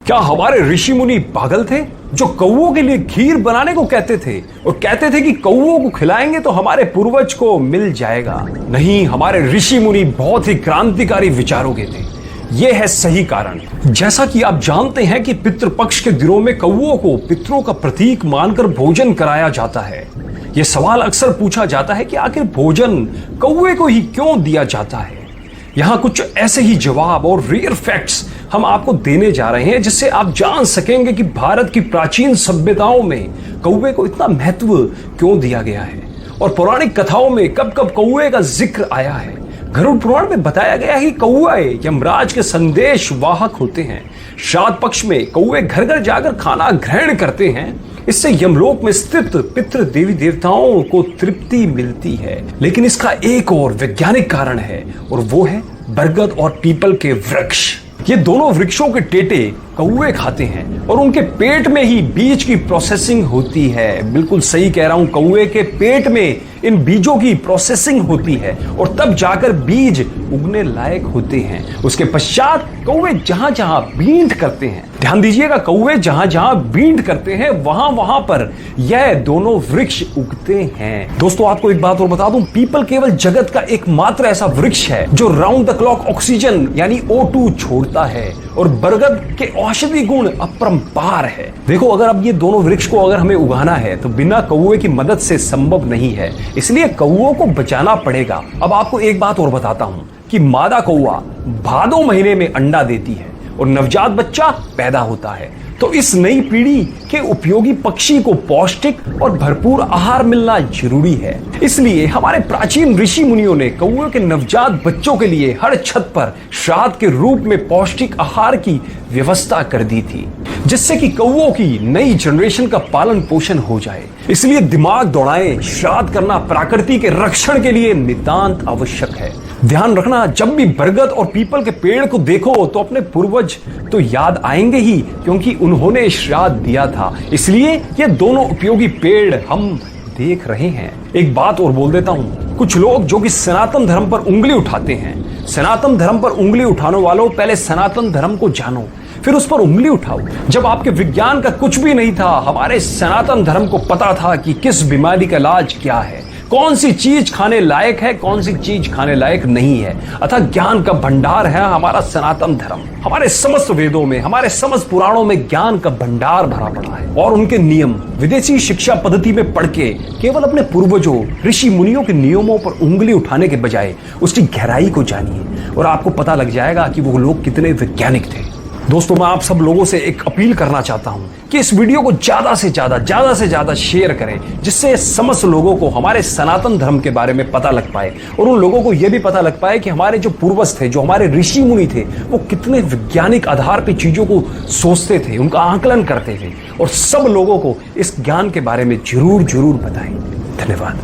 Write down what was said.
क्या हमारे ऋषि मुनि पागल थे जो कौओं के लिए खीर बनाने को कहते थे और कहते थे कि कौओं को खिलाएंगे तो हमारे पूर्वज को मिल जाएगा? नहीं, हमारे ऋषि मुनि बहुत ही क्रांतिकारी विचारों के थे। यह है सही कारण। जैसा कि आप जानते हैं कि पितृपक्ष के दिनों में कौओं को पितरों का प्रतीक मानकर भोजन कराया जाता है। यह सवाल अक्सर पूछा जाता है कि आखिर भोजन कौए को ही क्यों दिया जाता है। यहाँ कुछ ऐसे ही जवाब और रियल फैक्ट्स हम आपको देने जा रहे हैं जिससे आप जान सकेंगे कि भारत की प्राचीन सभ्यताओं में कौवे को इतना महत्व क्यों दिया गया है और पौराणिक कथाओं में कब कब कौवे का जिक्र आया है। गरुड़ पुराण में बताया गया है कि कौवे यमराज के संदेश वाहक होते हैं। श्राद्ध पक्ष में कौवे घर घर जाकर खाना ग्रहण करते हैं। इससे यमलोक में स्थित पितृ देवी देवताओं को तृप्ति मिलती है। लेकिन इसका एक और वैज्ञानिक कारण है और वो है बरगद और पीपल के वृक्ष। ये दोनों वृक्षों के टेटे कौवे खाते हैं और उनके पेट में ही बीज की प्रोसेसिंग होती है। बिल्कुल सही कह रहा हूं, कौवे के पेट में इन बीजों की प्रोसेसिंग होती है और तब जाकर बीज उगने लायक होते हैं। उसके पश्चात कौवे जहां जहां बींट करते हैं, ध्यान दीजिएगा, कौवे जहां जहां बींट करते हैं वहां वहां पर यह दोनों वृक्ष उगते हैं। दोस्तों, आपको एक बात और बता दूं, पीपल केवल जगत का एकमात्र ऐसा वृक्ष है जो राउंड द क्लॉक ऑक्सीजन यानी O2 छोड़ता है और बरगद के औषधि गुण अपरंपार है। देखो, अगर अब ये दोनों वृक्ष को अगर हमें उगाना है तो बिना कौवे की मदद से संभव नहीं है, इसलिए कौओं को बचाना पड़ेगा। अब आपको एक बात और बताता हूं कि मादा कौवा भादो महीने में अंडा देती है और नवजात बच्चा पैदा होता है। तो इस नई पीढ़ी के उपयोगी पक्षी को पौष्टिक और भरपूर आहार मिलना जरूरी है। इसलिए हमारे प्राचीन ऋषि मुनियों ने कौओं के नवजात बच्चों के लिए हर छत पर श्राद्ध के रूप में पौष्टिक आहार की व्यवस्था कर दी थी, जिससे कि कौओं की नई जनरेशन का पालन पोषण हो जाए। इसलिए दिमाग दौड़ाएं, श्राद्ध करना प्रकृति के रक्षण के लिए नितांत आवश्यक है। ध्यान रखना, जब भी बरगद और पीपल के पेड़ को देखो तो अपने पूर्वज तो याद आएंगे ही, क्योंकि उन्होंने श्राद्ध दिया था। इसलिए ये दोनों उपयोगी पेड़ हम देख रहे हैं। एक बात और बोल देता हूं, कुछ लोग जो कि सनातन धर्म पर उंगली उठाते हैं, सनातन धर्म पर उंगली उठाने वालों, पहले सनातन धर्म को जानो फिर उस पर उंगली उठाओ। जब आपके विज्ञान का कुछ भी नहीं था, हमारे सनातन धर्म को पता था कि किस बीमारी का इलाज क्या है, कौन सी चीज खाने लायक है, कौन सी चीज खाने लायक नहीं है। अतः ज्ञान का भंडार है हमारा सनातन धर्म। हमारे समस्त वेदों में, हमारे समस्त पुराणों में ज्ञान का भंडार भरा पड़ा है और उनके नियम विदेशी शिक्षा पद्धति में पढ़ के केवल अपने पूर्वजों ऋषि मुनियों के नियमों पर उंगली उठाने के बजाय उसकी गहराई को जानिए और आपको पता लग जाएगा कि वो लोग कितने वैज्ञानिक थे। दोस्तों, मैं आप सब लोगों से एक अपील करना चाहता हूं कि इस वीडियो को ज्यादा से ज्यादा शेयर करें, जिससे समस्त लोगों को हमारे सनातन धर्म के बारे में पता लग पाए और उन लोगों को यह भी पता लग पाए कि हमारे जो पूर्वज थे, जो हमारे ऋषि मुनि थे, वो कितने वैज्ञानिक आधार पर चीजों को सोचते थे, उनका आकलन करते थे। और सब लोगों को इस ज्ञान के बारे में जरूर बताएं। धन्यवाद।